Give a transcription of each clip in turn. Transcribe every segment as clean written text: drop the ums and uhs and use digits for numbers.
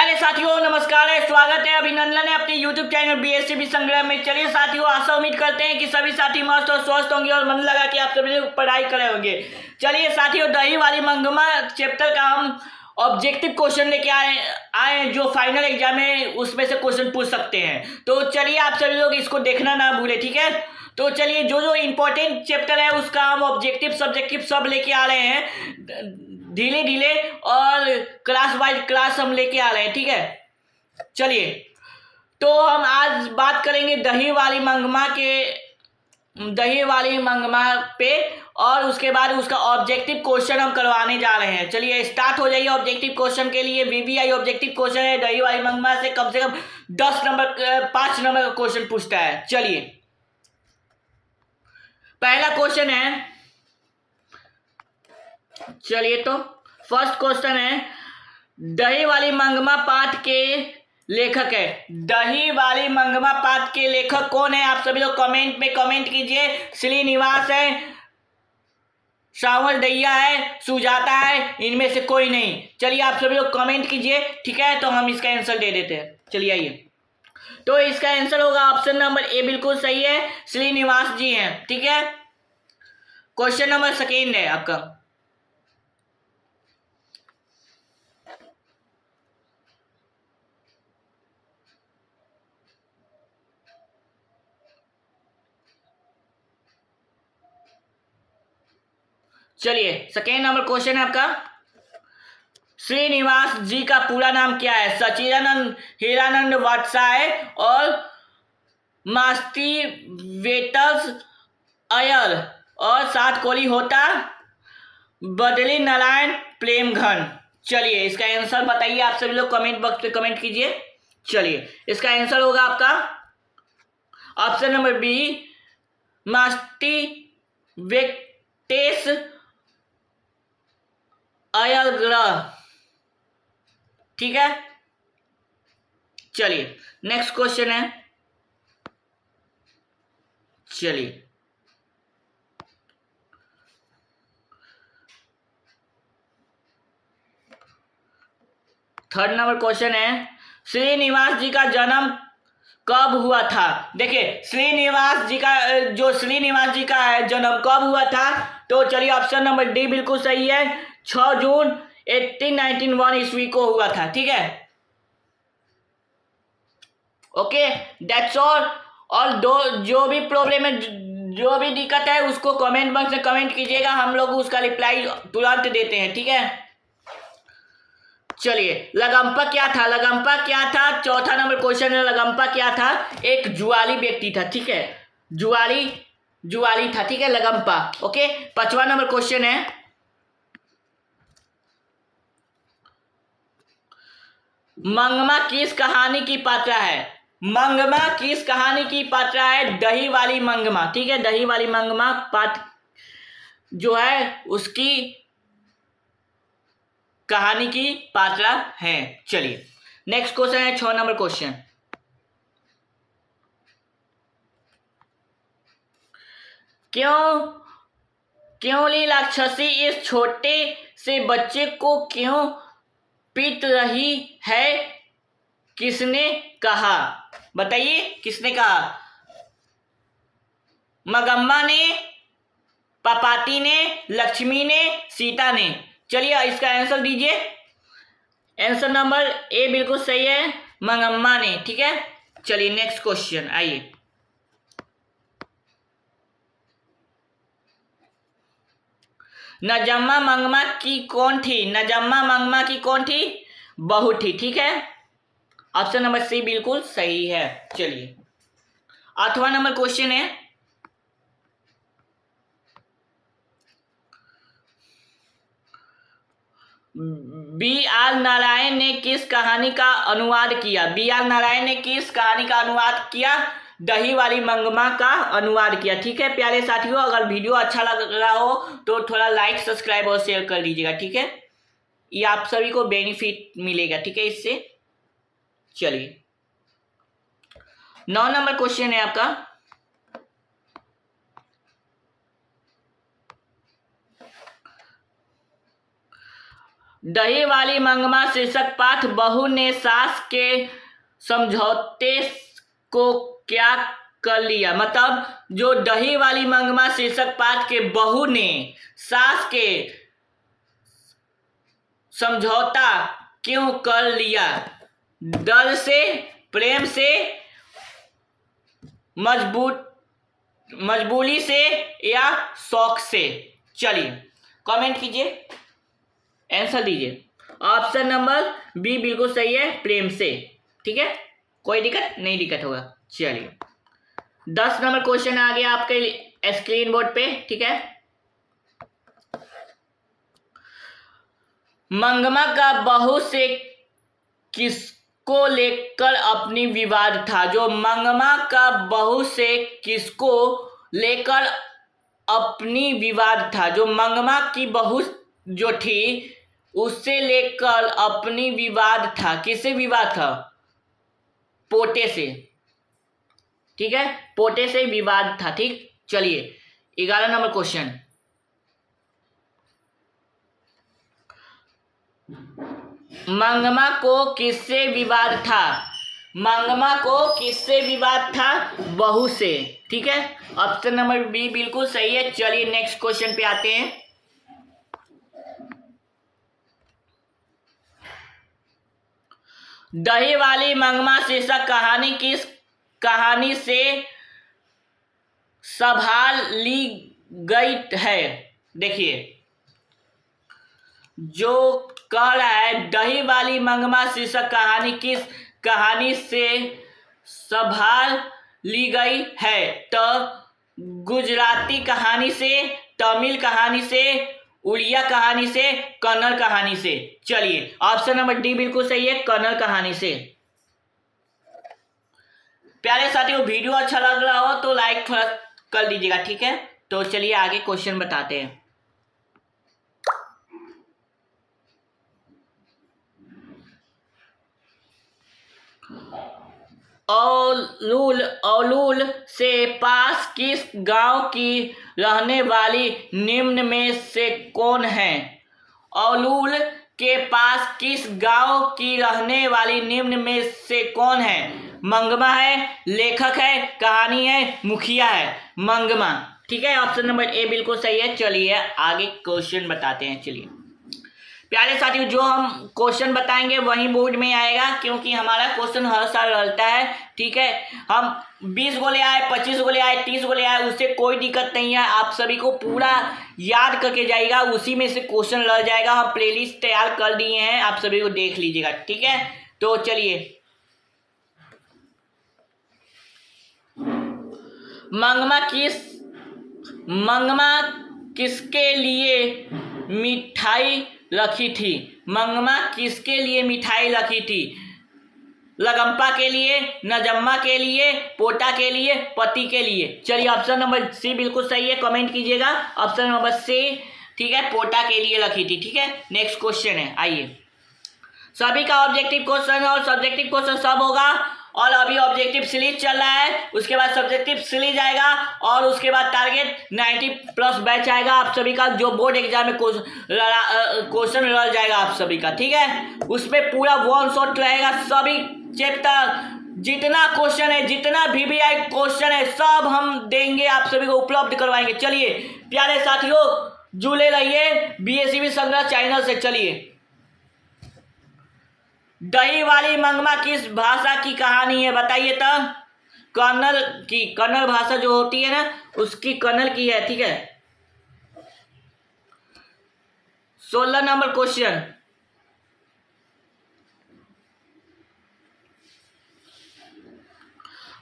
प्यारे साथियों नमस्कार है, स्वागत है, अभिनंदन है अपने YouTube चैनल BSCB संग्रह में। चलिए साथियों, आशा उम्मीद करते हैं कि सभी साथी मस्त और स्वस्थ होंगे और मन लगा कि आप सभी लोग पढ़ाई करे होंगे। चलिए साथियों, दही वाली मंगमा चैप्टर का हम ऑब्जेक्टिव क्वेश्चन लेके आए जो फाइनल एग्जाम है उसमें से क्वेश्चन पूछ सकते हैं। तो चलिए आप सभी लोग इसको देखना ना भूले, ठीक है। तो चलिए जो इंपॉर्टेंट चैप्टर है उसका हम ऑब्जेक्टिव सब्जेक्टिव सब लेके आ रहे हैं, धीरे धीरे और क्लास वाइज क्लास हम लेके आ रहे हैं, ठीक है। चलिए तो हम आज बात करेंगे दही वाली मंगमा पे, और उसके बाद उसका ऑब्जेक्टिव क्वेश्चन हम करवाने जा रहे हैं। चलिए स्टार्ट हो जाइए। ऑब्जेक्टिव क्वेश्चन के लिए VVI ऑब्जेक्टिव क्वेश्चन है, दही वाली मंगमा से कम 5 नंबर का क्वेश्चन पूछता है। चलिए पहला क्वेश्चन है, चलिए तो फर्स्ट क्वेश्चन है, दही वाली मंगमा पाठ के लेखक है। दही वाली मंगमा पाठ के लेखक कौन है? आप सभी लोग कमेंट में कमेंट कीजिए। श्रीनिवास है, श्रावण दैया है, सुजाता है, इनमें से कोई नहीं। चलिए आप सभी लोग कमेंट कीजिए, ठीक है। तो हम इसका आंसर दे देते हैं। चलिए आइए, तो इसका आंसर होगा ऑप्शन नंबर ए, बिल्कुल सही है, श्रीनिवास जी हैं, ठीक है। क्वेश्चन नंबर सेकेंड है आपका, चलिए सेकेंड नंबर क्वेश्चन है आपका, श्रीनिवास जी का पूरा नाम क्या है? सचिदानंद हीरानंद वात्साय और मास्ती वेटस अयल और सात कोली होता बदली नारायण प्रेमघन। चलिए इसका आंसर बताइए, आप सभी लोग कमेंट बॉक्स पे कमेंट कीजिए। चलिए इसका आंसर होगा आपका ऑप्शन नंबर बी, मास्ती वेटेस अयलग्रह, ठीक है। चलिए नेक्स्ट क्वेश्चन है, चलिए थर्ड नंबर क्वेश्चन है, श्रीनिवास जी का जन्म कब हुआ था? देखिए श्रीनिवास जी का जन्म कब हुआ था? तो चलिए ऑप्शन नंबर डी बिल्कुल सही है, 6 जून 1891 ईस्वी को हुआ था, ठीक है। Okay that's all. और जो भी प्रॉब्लम है, जो भी दिक्कत है उसको कमेंट बॉक्स में कमेंट कीजिएगा, हम लोग उसका रिप्लाई तुरंत देते हैं, ठीक है। चलिए लगम्पा क्या था? चौथा नंबर क्वेश्चन है, लगम्पा क्या था? एक जुआली व्यक्ति था, ठीक है। जुआली था, ठीक है, लगम्पा। ओके, पांचवा नंबर क्वेश्चन है, मंगमा किस कहानी की पात्रा है? मंगमा किस कहानी की पात्रा है? दही वाली मंगमा, ठीक है। दही वाली मंगमा पात्र जो है उसकी कहानी की पात्रा है। चलिए नेक्स्ट क्वेश्चन है, 6 नंबर क्वेश्चन, क्यों ली राक्षसी इस छोटे से बच्चे को क्यों पीट रही है? किसने कहा? बताइए किसने कहा? मंगम्मा ने, पापाती ने, लक्ष्मी ने, सीता ने? चलिए इसका आंसर दीजिए। आंसर नंबर ए बिल्कुल सही है, मंगम्मा ने, ठीक है। चलिए नेक्स्ट क्वेश्चन आइए, नजम्मा मंगमा की कौन थी? नजम्मा मंगमा की कौन थी? बहू थी, ठीक है। ऑप्शन नंबर सी बिल्कुल सही है। चलिए 8वां नंबर क्वेश्चन है, B.R. नारायण ने किस कहानी का अनुवाद किया? B.R. नारायण ने किस कहानी का अनुवाद किया? दही वाली मंगमा का अनुवाद किया, ठीक है। प्यारे साथियों, अगर वीडियो अच्छा लग रहा हो तो थोड़ा लाइक सब्सक्राइब और शेयर कर दीजिएगा, ठीक है। ये आप सभी को बेनिफिट मिलेगा, ठीक है, इससे। चलिए 9 नंबर क्वेश्चन है आपका, दही वाली मंगमा शीर्षक पाठ बहू ने सास के समझौते को क्या कर लिया। मतलब जो दही वाली मंगमा शीर्षक पाठ के बहू ने सास के समझौता क्यों कर लिया। डर से, प्रेम से, मजबूरी से या शौक से। चलिए कमेंट कीजिए, आंसर दीजिए। ऑप्शन नंबर बी बिल्कुल सही है, प्रेम से। ठीक है, कोई दिक्कत नहीं, दिक्कत होगा। चलिए 10 नंबर क्वेश्चन आ गया आपके स्क्रीन बोर्ड पे। ठीक है, मंगमा का बहू से किसको लेकर अपनी विवाद था। जो मंगमा का बहू से किसको लेकर अपनी विवाद था। जो मंगमा की बहू जो थी उससे लेकर अपनी विवाद था। किससे विवाद था? पोते से। ठीक है, पोते से विवाद था। ठीक, चलिए 11 नंबर क्वेश्चन। मंगमा को किससे विवाद था। मंगमा को किससे विवाद था? बहू से। ठीक है, ऑप्शन नंबर बी बिल्कुल सही है। चलिए नेक्स्ट क्वेश्चन पे आते हैं। दही वाली मंगमा शीर्षक कहानी किस कहानी से संभाल ली गई है। देखिए जो कह रहा है दही वाली मंगमा शीर्षक कहानी किस कहानी से संभाल ली गई है। तो गुजराती कहानी से, तमिल कहानी से, उड़िया कहानी से, कन्नड़ कहानी से। चलिए ऑप्शन नंबर डी बिल्कुल सही है, कन्नड़ कहानी से। प्यारे साथियों, वीडियो अच्छा लग रहा हो तो लाइक थोड़ा कर दीजिएगा। ठीक है, तो चलिए आगे क्वेश्चन बताते हैं। औलूल से पास किस गांव की रहने वाली निम्न में से कौन है। औलूल के पास किस गांव की रहने वाली निम्न में से कौन है। मंगमा है, लेखक है, कहानी है, मुखिया है। मंगमा। ठीक है, ऑप्शन नंबर ए बिल्कुल सही है। चलिए आगे क्वेश्चन बताते हैं। चलिए प्यारे साथियों, जो हम क्वेश्चन बताएंगे वही बोर्ड में आएगा, क्योंकि हमारा क्वेश्चन हर साल रहता है। ठीक है, हम 20 को ले आए, 25 को ले आए, 30 को ले आए, उससे कोई दिक्कत नहीं है। आप सभी को पूरा याद करके जाइएगा, उसी में से क्वेश्चन रह जाएगा। हम प्लेलिस्ट तैयार कर दिए हैं, आप सभी को देख लीजिएगा। ठीक है, तो चलिए मंगमा किसके लिए मिठाई रखी थी। मंगमा किसके लिए मिठाई रखी थी। लगम्पा के लिए, नजम्मा के लिए, पोता के लिए, पति के लिए। चलिए ऑप्शन नंबर सी बिल्कुल सही है, कमेंट कीजिएगा ऑप्शन नंबर सी। ठीक है, पोता के लिए रखी थी। ठीक है, नेक्स्ट क्वेश्चन है, आइए। सभी का ऑब्जेक्टिव क्वेश्चन और सब्जेक्टिव क्वेश्चन सब होगा, और अभी ऑब्जेक्टिव सीरीज चल रहा है, उसके बाद सब्जेक्टिव सीरीज आएगा, और उसके बाद टारगेट 90+ बैच आएगा आप सभी का, जो बोर्ड एग्जाम में क्वेश्चन रह जाएगा आप सभी का। ठीक है, उसमें पूरा वन शॉट रहेगा। सभी चैप्टर जितना क्वेश्चन है, जितना VVI क्वेश्चन है, सब हम देंगे, आप सभी को उपलब्ध करवाएंगे। चलिए प्यारे साथियों, जुड़े रहिए BSEB संग्रह चैनल से। चलिए, दही वाली मंगमा किस भाषा की कहानी है, बताइए तो। कन्नड़ की, कन्नड़ भाषा जो होती है ना, उसकी कन्नड़ की है। ठीक है, 16 नंबर क्वेश्चन।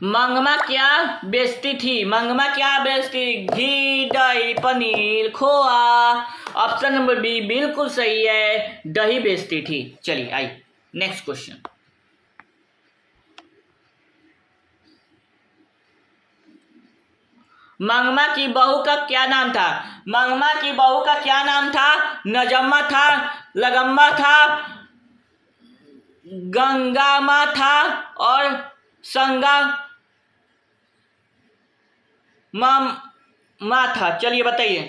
मंगमा क्या बेचती थी। मंगमा क्या बेचती। घी, दही, पनीर, खोआ। ऑप्शन नंबर बी बिल्कुल सही है, दही बेचती थी। चलिए आइए नेक्स्ट क्वेश्चन। मंगमा की बहू का क्या नाम था। मंगमा की बहू का क्या नाम था। नजम्मा था, लगम्मा था, गंगामा था, और संगा माँ था। चलिए बताइए।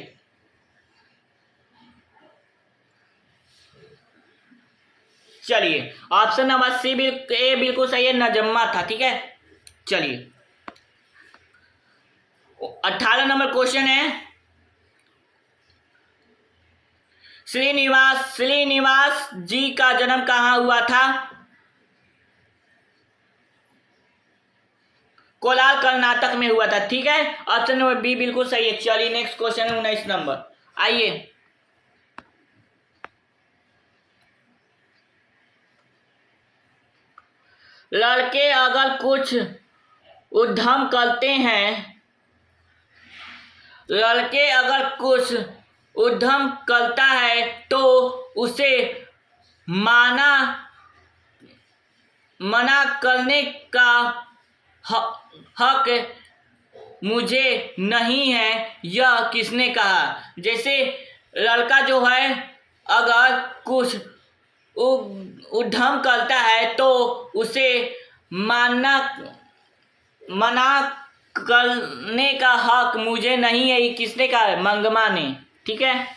चलिए ऑप्शन नंबर सी ए बिल्कुल सही है, नजम्मा था। ठीक है, चलिए 18 नंबर क्वेश्चन है, श्रीनिवास जी का जन्म कहाँ हुआ था? कोलार कर्नाटक में हुआ था। ठीक है, ऑप्शन नंबर बी बिल्कुल सही है। चलिए नेक्स्ट क्वेश्चन है 19 नंबर, आइए लड़के अगर कुछ उद्यम करते हैं, लड़के अगर कुछ उद्यम करता है तो उसे मना करने का हक मुझे नहीं है, यह किसने कहा? जैसे लड़का जो है अगर कुछ उद्यम करता है तो उसे मना करने का हक मुझे नहीं है, ये किसने कहा है? मंगमा ने। ठीक है,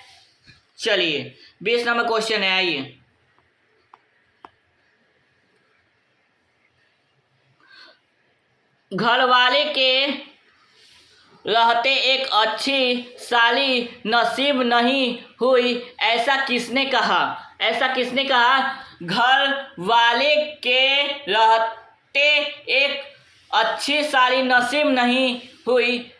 चलिए 20 नंबर क्वेश्चन है, आइए घर वाले के रहते एक अच्छी साली नसीब नहीं हुई, ऐसा किसने कहा? ऐसा किसने कहा? घर वाले के रहते एक अच्छी साली नसीब नहीं हुई,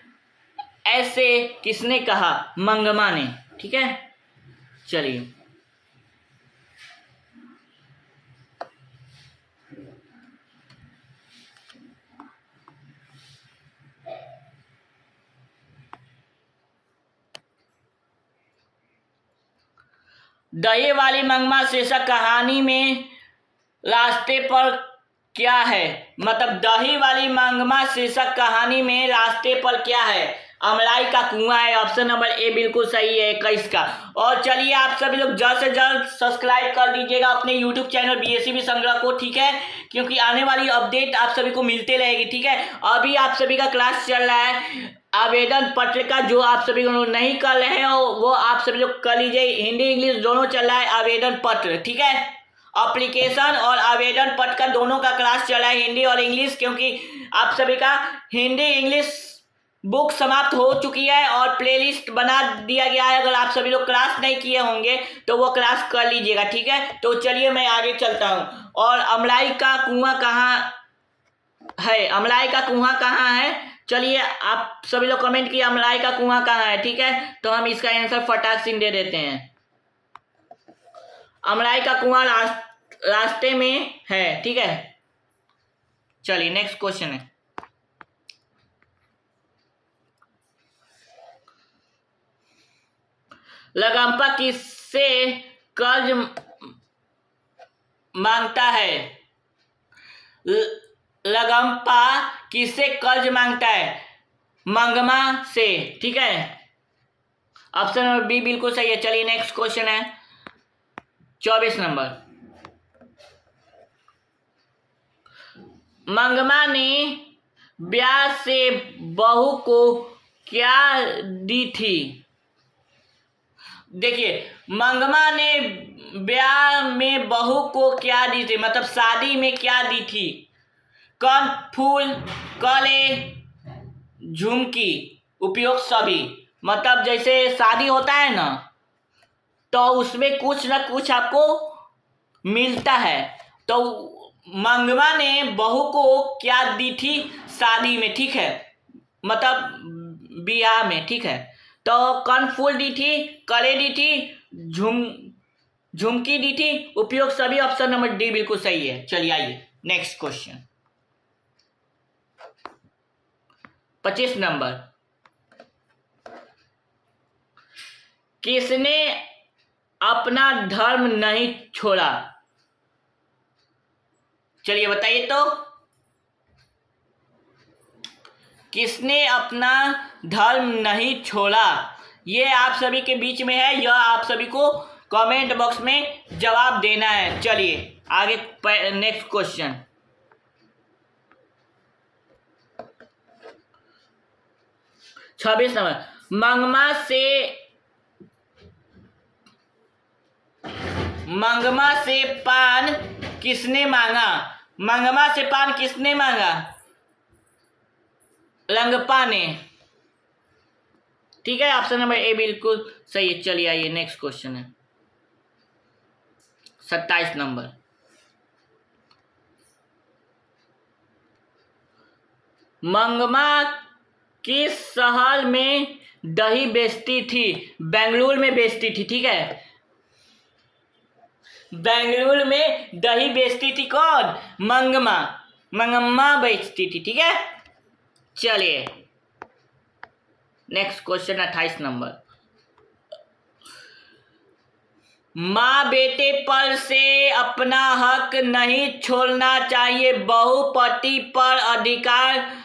ऐसे किसने कहा? मंगमा ने। ठीक है, चलिए दही वाली मंगमा शीर्षक कहानी में रास्ते पर क्या है? मतलब दही वाली मंगमा शीर्षक कहानी में रास्ते पर क्या है? अमलाई का कुआं है। ऑप्शन नंबर ए बिल्कुल सही है 21 का। और चलिए आप सभी लोग जल्द से जल्द सब्सक्राइब कर दीजिएगा अपने यूट्यूब चैनल बीएससीबी संग्रह को। ठीक है, क्योंकि आने वाली अपडेट आप सभी को मिलते रहेगी। ठीक है, अभी आप सभी का क्लास चल रहा है आवेदन पत्र का, जो आप सभी लोग नहीं कर रहे हो वो आप सभी लोग कर लीजिए। हिंदी इंग्लिश दोनों चल रहा है आवेदन पत्र। ठीक है, एप्लीकेशन और आवेदन पत्र का दोनों का क्लास चला है, हिंदी और इंग्लिश, क्योंकि आप सभी का हिंदी इंग्लिश बुक समाप्त हो चुकी है और प्लेलिस्ट बना दिया गया है। अगर आप सभी लोग क्लास नहीं किए होंगे तो वो क्लास कर लीजिएगा। ठीक है, तो चलिए मैं आगे चलता हूँ। और अमलाई का कुआं कहाँ है? अमलाई का कुआं कहाँ है? चलिए आप सभी लोग कमेंट किए अमलाई का कुआं कहाँ है। ठीक है, तो हम इसका आंसर फटाक से दे देते हैं। अमलाई का कुआं रास्ते में है। ठीक है, चलिए नेक्स्ट क्वेश्चन है, लगंपा किससे कर्ज मांगता है? लगंपा किससे कर्ज मांगता है? मंगमा से। ठीक है, ऑप्शन नंबर बी बिल्कुल सही है। चलिए नेक्स्ट क्वेश्चन है 24 नंबर, मंगमा ने ब्याह से बहू को क्या दी थी? देखिए मंगमा ने ब्याह में बहू को क्या दी थी, मतलब शादी में क्या दी थी? कौन फूल, कले, झुमकी, उपयोग सभी। मतलब जैसे शादी होता है ना तो उसमें कुछ ना कुछ आपको मिलता है, तो मंगमा ने बहू को क्या दी थी शादी में? ठीक है, मतलब ब्याह में। ठीक है, तो कौन फूल दी थी, कले दी थी, झुमकी दी थी, उपयोग सभी। ऑप्शन नंबर डी बिल्कुल सही है। चलिए आइए नेक्स्ट क्वेश्चन 25 नंबर, किसने अपना धर्म नहीं छोड़ा? चलिए बताइए तो, किसने अपना धर्म नहीं छोड़ा? ये आप सभी के बीच में है, यह आप सभी को कमेंट बॉक्स में जवाब देना है। चलिए आगे नेक्स्ट क्वेश्चन 26 नंबर, मंगमा से मंगमा से पान किसने मांगा? मंगमा से पान किसने मांगा? लंगपा ने। ठीक है, ऑप्शन नंबर ए बिल्कुल सही है। चलिए आइए नेक्स्ट क्वेश्चन है 27 नंबर। मंगमा किस शहर में दही बेचती थी? बेंगलुरु में बेचती थी। ठीक है, बेंगलुरु में दही बेचती थी कौन? मंगमा। मंगम्मा बेचती थी। ठीक है, चलिए नेक्स्ट क्वेश्चन 28 नंबर। माँ बेटे पर से अपना हक नहीं छोड़ना चाहिए, बहुपति पर अधिकार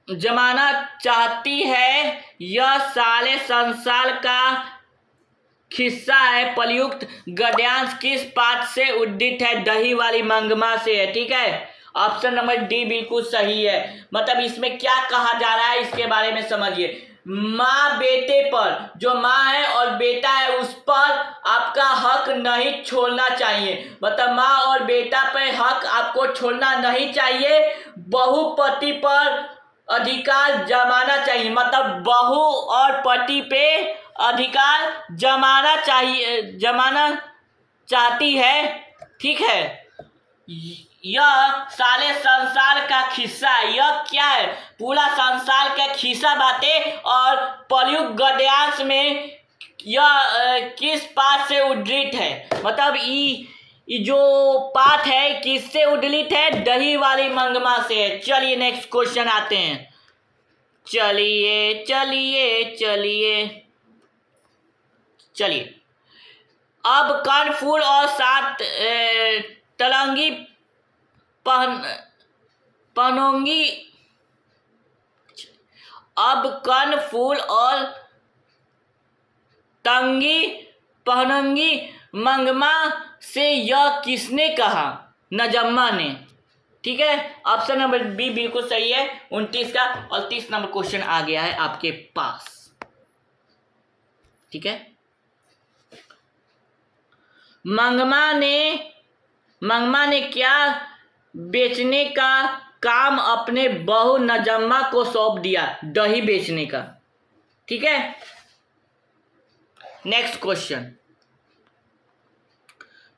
जमाना चाहती है, यह सारे संसार का खिस्सा है। प्रयुक्त गद्यांश किस पाठ से उद्धृत है? दही वाली मंगमा से है। ठीक है, ऑप्शन नंबर डी बिल्कुल सही है। मतलब इसमें क्या कहा जा रहा है इसके बारे में समझिए। माँ बेटे पर, जो माँ है और बेटा है उस पर आपका हक नहीं छोड़ना चाहिए। मतलब माँ और बेटा पर हक आपको छोड़ना नहीं चाहिए। बहुपति पर अधिकार जमाना चाहिए, मतलब बहू और पति पे अधिकार जमाना चाहिए, जमाना चाहती है। ठीक है, यह सारे संसार का खिस्सा है। यह क्या है? पूरा संसार का खिस्सा बातें। और प्रयुक्त गद्यांश में यह किस पाठ से उद्धृत है? मतलब ये जो पाठ है किससे उद्धृत है? दही वाली मंगमा से है। चलिए नेक्स्ट क्वेश्चन आते हैं। चलिए चलिए चलिए चलिए अब कर्णफूल और 7 तरंगी पहनोंगी। अब कर्णफूल और तंगी पहनोंगी मंगमा से यह किसने कहा? नजम्मा ने। ठीक है, ऑप्शन नंबर बी बिल्कुल सही है। 29 का और 30 नंबर क्वेश्चन आ गया है आपके पास। ठीक है, मंगमा ने क्या बेचने का काम अपने बहू नजम्मा को सौंप दिया? दही बेचने का। ठीक है, नेक्स्ट क्वेश्चन।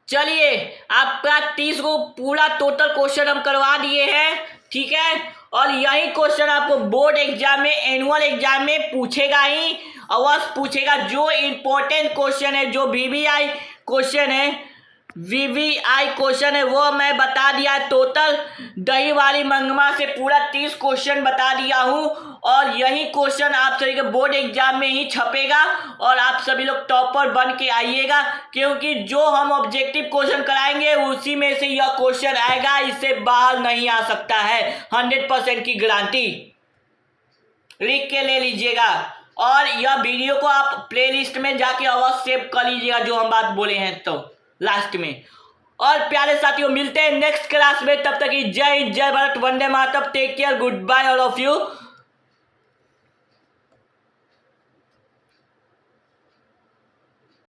चलिए आपका 30 को पूरा टोटल क्वेश्चन हम करवा दिए हैं। ठीक है, और यही क्वेश्चन आपको बोर्ड एग्जाम में, एनुअल एग्जाम में पूछेगा ही, अवश्य पूछेगा। जो इम्पोर्टेंट क्वेश्चन है, जो वीवीआई क्वेश्चन है, वीवीआई क्वेश्चन है, वो मैं बता दिया। टोटल दही वाली मंगमा से पूरा 30 क्वेश्चन बता दिया हूँ। और यही क्वेश्चन आप सभी के बोर्ड एग्जाम में ही छपेगा और आप सभी लोग टॉपर बन के आइएगा, क्योंकि जो हम ऑब्जेक्टिव क्वेश्चन कराएंगे उसी में से यह क्वेश्चन आएगा। इससे बाहर नहीं आ सकता है। 100% की गारंटी लिख के ले लीजिएगा। और यह वीडियो को आप प्लेलिस्ट में जाके अवश्य सेव कर लीजिएगा, जो हम बात बोले हैं तो लास्ट में। और प्यारे साथियों, मिलते हैं नेक्स्ट क्लास में। तब तक की जय हिंद, जय Bharat, Vande Mataram. Take care, goodbye all of you.